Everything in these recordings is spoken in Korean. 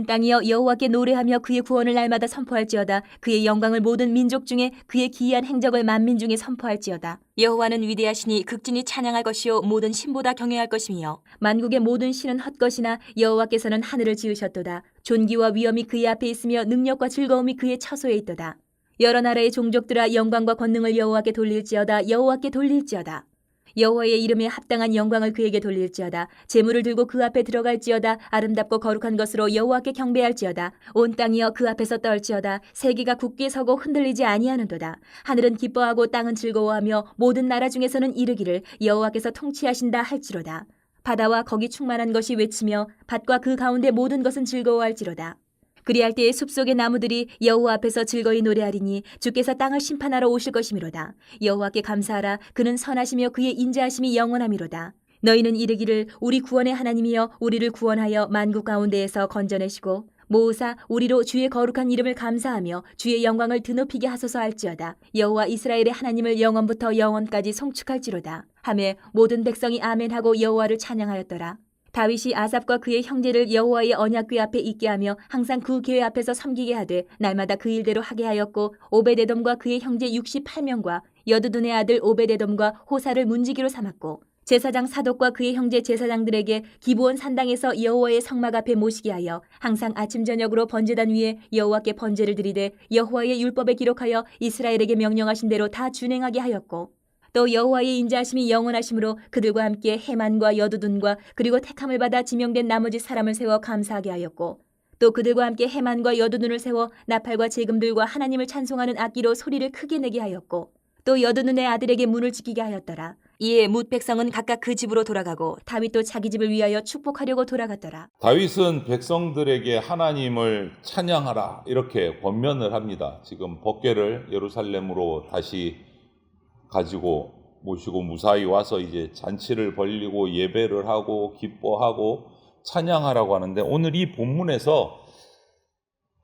온 땅이여 여호와께 노래하며 그의 구원을 날마다 선포할지어다. 그의 영광을 모든 민족 중에 그의 기이한 행적을 만민 중에 선포할지어다. 여호와는 위대하시니 극진히 찬양할 것이요 모든 신보다 경외할 것이며 만국의 모든 신은 헛것이나 여호와께서는 하늘을 지으셨도다. 존귀와 위엄이 그의 앞에 있으며 능력과 즐거움이 그의 처소에 있도다. 여러 나라의 종족들아 영광과 권능을 여호와께 돌릴지어다. 여호와께 돌릴지어다. 여호와의 이름에 합당한 영광을 그에게 돌릴지어다. 제물을 들고 그 앞에 들어갈지어다. 아름답고 거룩한 것으로 여호와께 경배할지어다. 온 땅이여 그 앞에서 떨지어다. 세계가 굳게 서고 흔들리지 아니하는도다. 하늘은 기뻐하고 땅은 즐거워하며 모든 나라 중에서는 이르기를 여호와께서 통치하신다 할지로다. 바다와 거기 충만한 것이 외치며 밭과 그 가운데 모든 것은 즐거워할지로다. 그리할 때에 숲속의 나무들이 여호와 앞에서 즐거이 노래하리니 주께서 땅을 심판하러 오실 것이미로다. 여호와께 감사하라. 그는 선하시며 그의 인자하심이 영원하미로다. 너희는 이르기를 우리 구원의 하나님이여 우리를 구원하여 만국 가운데에서 건져내시고 모으사 우리로 주의 거룩한 이름을 감사하며 주의 영광을 드높이게 하소서 할지어다. 여호와 이스라엘의 하나님을 영원부터 영원까지 송축할지로다. 하매 모든 백성이 아멘하고 여호와를 찬양하였더라. 다윗이 아삽과 그의 형제를 여호와의 언약궤 앞에 있게 하며 항상 그 궤 앞에서 섬기게 하되 날마다 그 일대로 하게 하였고 오베데돔과 그의 형제 68명과 여두둔의 아들 오베데돔과 호사를 문지기로 삼았고 제사장 사독과 그의 형제 제사장들에게 기브온 산당에서 여호와의 성막 앞에 모시게 하여 항상 아침 저녁으로 번제단 위에 여호와께 번제를 드리되 여호와의 율법에 기록하여 이스라엘에게 명령하신 대로 다 준행하게 하였고 또 여호와의 인자하심이 영원하심으로 그들과 함께 헤만과 여두둔과 그리고 택함을 받아 지명된 나머지 사람을 세워 감사하게 하였고 또 그들과 함께 헤만과 여두둔을 세워 나팔과 제금들과 하나님을 찬송하는 악기로 소리를 크게 내게 하였고 또 여두둔의 아들에게 문을 지키게 하였더라. 이에 뭇 백성은 각각 그 집으로 돌아가고 다윗도 자기 집을 위하여 축복하려고 돌아갔더라. 다윗은 백성들에게 하나님을 찬양하라 이렇게 권면을 합니다. 지금 법궤를 예루살렘으로 다시 가지고 모시고 무사히 와서 이제 잔치를 벌리고 예배를 하고 기뻐하고 찬양하라고 하는데, 오늘 이 본문에서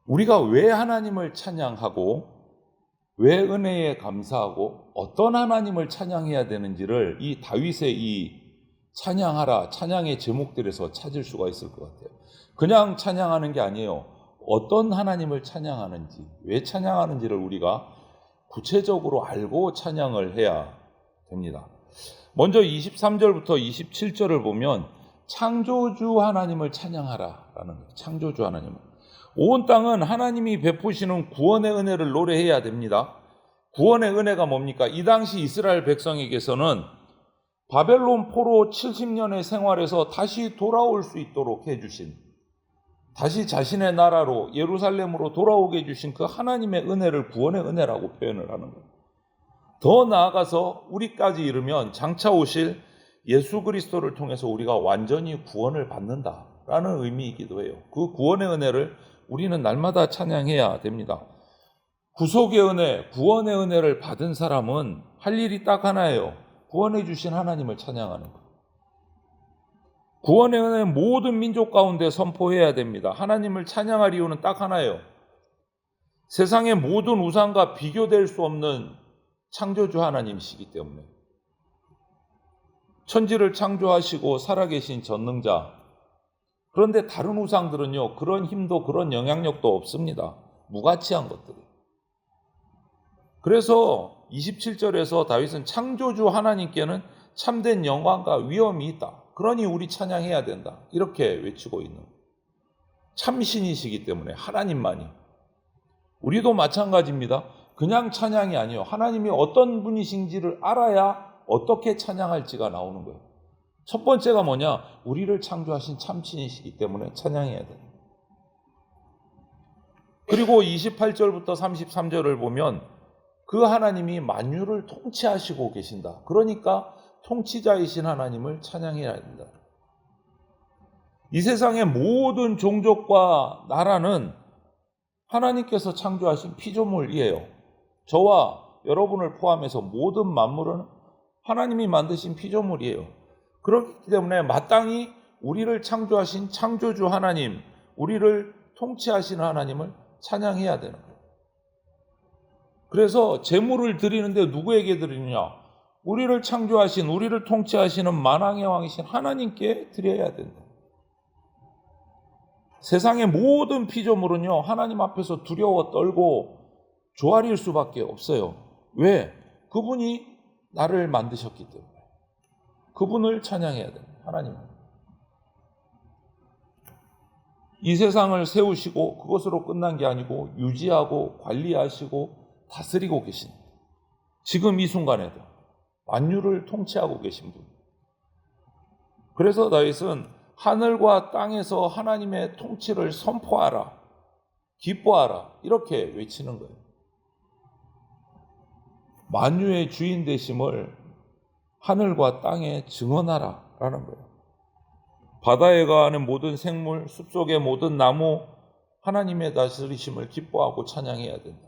우리가 왜 하나님을 찬양하고 왜 은혜에 감사하고 어떤 하나님을 찬양해야 되는지를 이 다윗의 이 찬양하라 찬양의 제목들에서 찾을 수가 있을 것 같아요. 그냥 찬양하는 게 아니에요. 어떤 하나님을 찬양하는지, 왜 찬양하는지를 우리가 구체적으로 알고 찬양을 해야 됩니다. 먼저 23절부터 27절을 보면 창조주 하나님을 찬양하라라는 거예요. 창조주 하나님을. 온 땅은 하나님이 베푸시는 구원의 은혜를 노래해야 됩니다. 구원의 은혜가 뭡니까? 이 당시 이스라엘 백성에게서는 바벨론 포로 70년의 생활에서 다시 돌아올 수 있도록 해주신, 다시 자신의 나라로 예루살렘으로 돌아오게 해주신 그 하나님의 은혜를 구원의 은혜라고 표현을 하는 거예요. 더 나아가서 우리까지 이르면 장차 오실 예수 그리스도를 통해서 우리가 완전히 구원을 받는다라는 의미이기도 해요. 그 구원의 은혜를 우리는 날마다 찬양해야 됩니다. 구속의 은혜, 구원의 은혜를 받은 사람은 할 일이 딱 하나예요. 구원해 주신 하나님을 찬양하는 것. 구원의 은혜 모든 민족 가운데 선포해야 됩니다. 하나님을 찬양할 이유는 딱 하나예요. 세상의 모든 우상과 비교될 수 없는 창조주 하나님이시기 때문에. 천지를 창조하시고 살아계신 전능자. 그런데 다른 우상들은요, 그런 힘도 그런 영향력도 없습니다. 무가치한 것들이. 그래서 27절에서 다윗은 창조주 하나님께는 참된 영광과 위엄이 있다. 그러니 우리 찬양해야 된다. 이렇게 외치고 있는 거예요. 참신이시기 때문에 하나님만이. 우리도 마찬가지입니다. 그냥 찬양이 아니에요. 하나님이 어떤 분이신지를 알아야 어떻게 찬양할지가 나오는 거예요. 첫 번째가 뭐냐? 우리를 창조하신 참신이시기 때문에 찬양해야 돼요. 그리고 28절부터 33절을 보면 그 하나님이 만유를 통치하시고 계신다. 그러니까 통치자이신 하나님을 찬양해야 된다. 이 세상의 모든 종족과 나라는 하나님께서 창조하신 피조물이에요. 저와 여러분을 포함해서 모든 만물은 하나님이 만드신 피조물이에요. 그렇기 때문에 마땅히 우리를 창조하신 창조주 하나님, 우리를 통치하시는 하나님을 찬양해야 되는 거예요. 그래서 제물을 드리는데 누구에게 드리느냐? 우리를 창조하신, 우리를 통치하시는 만왕의 왕이신 하나님께 드려야 된다. 세상의 모든 피조물은요, 하나님 앞에서 두려워 떨고 조아릴 수밖에 없어요. 왜? 그분이 나를 만드셨기 때문에. 그분을 찬양해야 됩니다. 하나님. 이 세상을 세우시고 그것으로 끝난 게 아니고 유지하고 관리하시고 다스리고 계신, 지금 이 순간에도 만유를 통치하고 계신 분. 그래서 다윗은 하늘과 땅에서 하나님의 통치를 선포하라, 기뻐하라, 이렇게 외치는 거예요. 만유의 주인 되심을 하늘과 땅에 증언하라 라는 거예요. 바다에 거하는 모든 생물, 숲속의 모든 나무, 하나님의 다스리심을 기뻐하고 찬양해야 된다.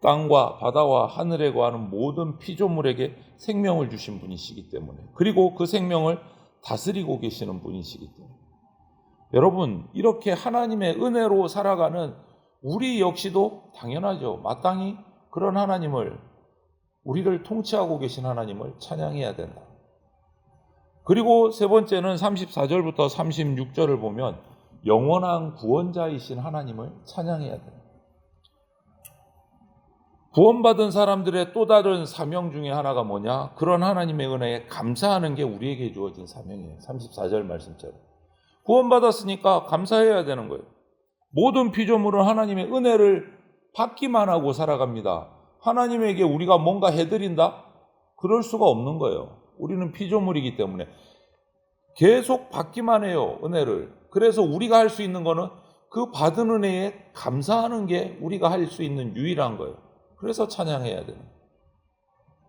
땅과 바다와 하늘에 거하는 모든 피조물에게 생명을 주신 분이시기 때문에, 그리고 그 생명을 다스리고 계시는 분이시기 때문에, 여러분, 이렇게 하나님의 은혜로 살아가는 우리 역시도 당연하죠. 마땅히 그런 하나님을, 우리를 통치하고 계신 하나님을 찬양해야 된다. 그리고 세 번째는 34절부터 36절을 보면 영원한 구원자이신 하나님을 찬양해야 된다. 구원받은 사람들의 또 다른 사명 중에 하나가 뭐냐? 그런 하나님의 은혜에 감사하는 게 우리에게 주어진 사명이에요. 34절 말씀처럼. 구원받았으니까 감사해야 되는 거예요. 모든 피조물은 하나님의 은혜를 받기만 하고 살아갑니다. 하나님에게 우리가 뭔가 해드린다? 그럴 수가 없는 거예요. 우리는 피조물이기 때문에 계속 받기만 해요, 은혜를. 그래서 우리가 할 수 있는 거는 그 받은 은혜에 감사하는 게 우리가 할 수 있는 유일한 거예요. 그래서 찬양해야 되는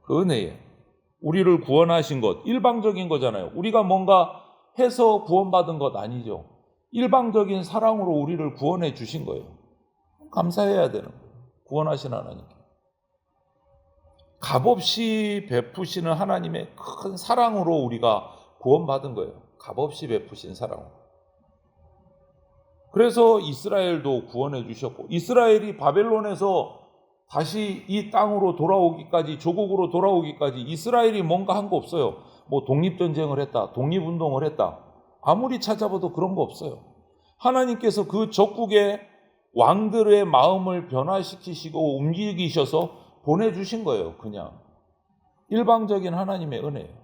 그 은혜에, 우리를 구원하신 것, 일방적인 거잖아요. 우리가 뭔가 해서 구원받은 것 아니죠. 일방적인 사랑으로 우리를 구원해 주신 거예요. 감사해야 되는 거예요. 구원하신 하나님께. 값없이 베푸시는 하나님의 큰 사랑으로 우리가 구원받은 거예요. 값없이 베푸신 사랑으로. 그래서 이스라엘도 구원해 주셨고, 이스라엘이 바벨론에서 다시 이 땅으로 돌아오기까지, 조국으로 돌아오기까지 이스라엘이 뭔가 한 거 없어요. 뭐 독립전쟁을 했다, 독립운동을 했다. 아무리 찾아봐도 그런 거 없어요. 하나님께서 그 적국의 왕들의 마음을 변화시키시고 움직이셔서 보내주신 거예요. 그냥 일방적인 하나님의 은혜예요.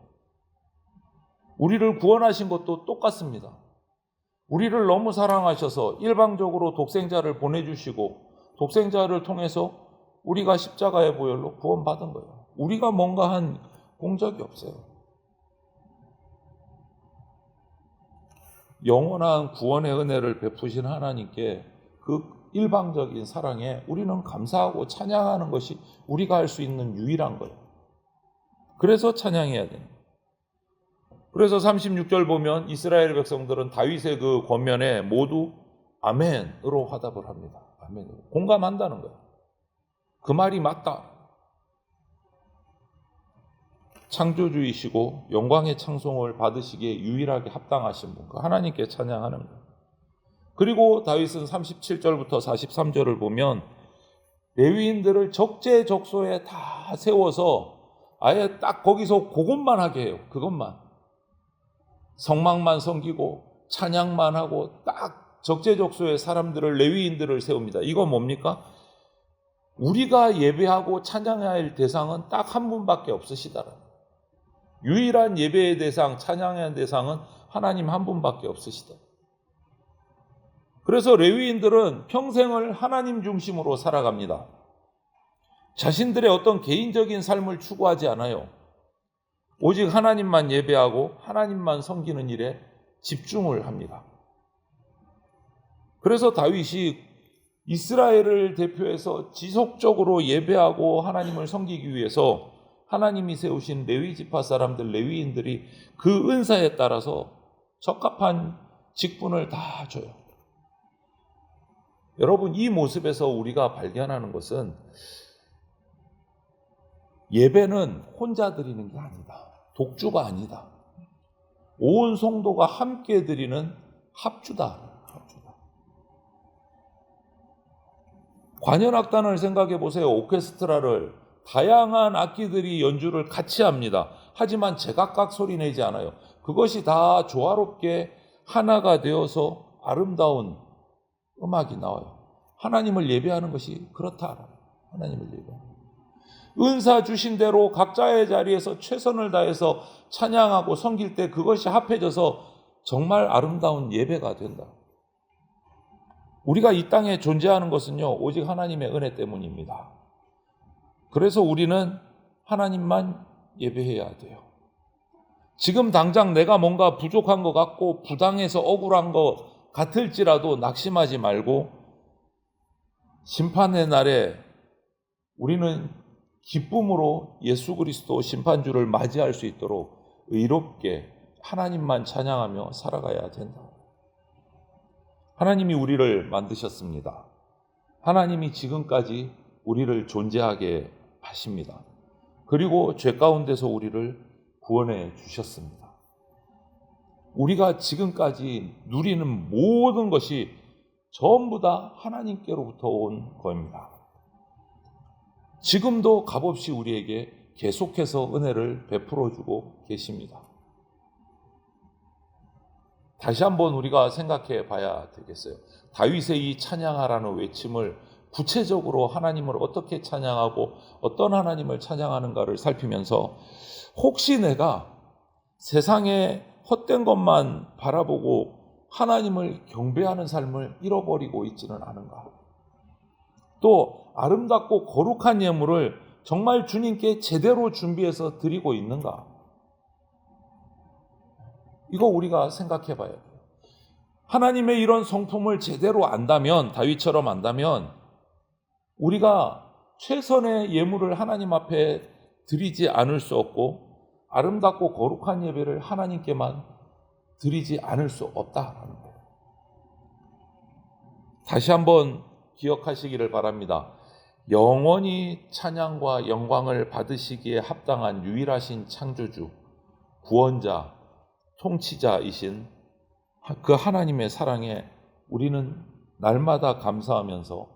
우리를 구원하신 것도 똑같습니다. 우리를 너무 사랑하셔서 일방적으로 독생자를 보내주시고, 독생자를 통해서 우리가 십자가의 보혈로 구원받은 거예요. 우리가 뭔가 한 공적이 없어요. 영원한 구원의 은혜를 베푸신 하나님께 그 일방적인 사랑에 우리는 감사하고 찬양하는 것이 우리가 할 수 있는 유일한 거예요. 그래서 찬양해야 돼요. 그래서 36절 보면 이스라엘 백성들은 다윗의 그 권면에 모두 아멘으로 화답을 합니다. 아멘으로. 공감한다는 거예요. 그 말이 맞다. 창조주이시고 영광의 찬송을 받으시기에 유일하게 합당하신 분, 그 하나님께 찬양하는 거예요. 그리고 다윗은 37절부터 43절을 보면 레위인들을 적재적소에 다 세워서 아예 딱 거기서 그것만 하게 해요. 그것만. 성막만 섬기고 찬양만 하고 딱 적재적소에 사람들을, 레위인들을 세웁니다. 이건 뭡니까? 우리가 예배하고 찬양해야 할 대상은 딱 한 분밖에 없으시다라. 유일한 예배의 대상, 찬양의 대상은 하나님 한 분밖에 없으시다. 그래서 레위인들은 평생을 하나님 중심으로 살아갑니다. 자신들의 어떤 개인적인 삶을 추구하지 않아요. 오직 하나님만 예배하고 하나님만 섬기는 일에 집중을 합니다. 그래서 다윗이 이스라엘을 대표해서 지속적으로 예배하고 하나님을 섬기기 위해서 하나님이 세우신 레위 지파 사람들, 레위인들이 그 은사에 따라서 적합한 직분을 다 줘요. 여러분, 이 모습에서 우리가 발견하는 것은 예배는 혼자 드리는 게 아니다. 독주가 아니다. 온 성도가 함께 드리는 합주다. 관현악단을 생각해 보세요. 오케스트라를 다양한 악기들이 연주를 같이 합니다. 하지만 제각각 소리 내지 않아요. 그것이 다 조화롭게 하나가 되어서 아름다운 음악이 나와요. 하나님을 예배하는 것이 그렇다. 하나님을 예배하는. 은사 주신 대로 각자의 자리에서 최선을 다해서 찬양하고 섬길 때 그것이 합해져서 정말 아름다운 예배가 된다. 우리가 이 땅에 존재하는 것은요, 오직 하나님의 은혜 때문입니다. 그래서 우리는 하나님만 예배해야 돼요. 지금 당장 내가 뭔가 부족한 것 같고 부당해서 억울한 것 같을지라도 낙심하지 말고 심판의 날에 우리는 기쁨으로 예수 그리스도 심판주를 맞이할 수 있도록 의롭게 하나님만 찬양하며 살아가야 된다. 하나님이 우리를 만드셨습니다. 하나님이 지금까지 우리를 존재하게 하십니다. 그리고 죄 가운데서 우리를 구원해 주셨습니다. 우리가 지금까지 누리는 모든 것이 전부 다 하나님께로부터 온 겁니다. 지금도 값없이 우리에게 계속해서 은혜를 베풀어 주고 계십니다. 다시 한번 우리가 생각해 봐야 되겠어요. 다윗의 이 찬양하라는 외침을 구체적으로 하나님을 어떻게 찬양하고 어떤 하나님을 찬양하는가를 살피면서 혹시 내가 세상의 헛된 것만 바라보고 하나님을 경배하는 삶을 잃어버리고 있지는 않은가? 또 아름답고 거룩한 예물을 정말 주님께 제대로 준비해서 드리고 있는가? 이거 우리가 생각해 봐야 돼요. 하나님의 이런 성품을 제대로 안다면, 다윗처럼 안다면 우리가 최선의 예물을 하나님 앞에 드리지 않을 수 없고 아름답고 거룩한 예배를 하나님께만 드리지 않을 수 없다라는 거예요. 다시 한번 기억하시기를 바랍니다. 영원히 찬양과 영광을 받으시기에 합당한 유일하신 창조주, 구원자, 통치자이신 그 하나님의 사랑에 우리는 날마다 감사하면서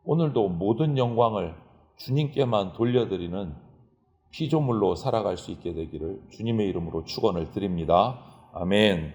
오늘도 모든 영광을 주님께만 돌려드리는 피조물로 살아갈 수 있게 되기를 주님의 이름으로 축원을 드립니다. 아멘.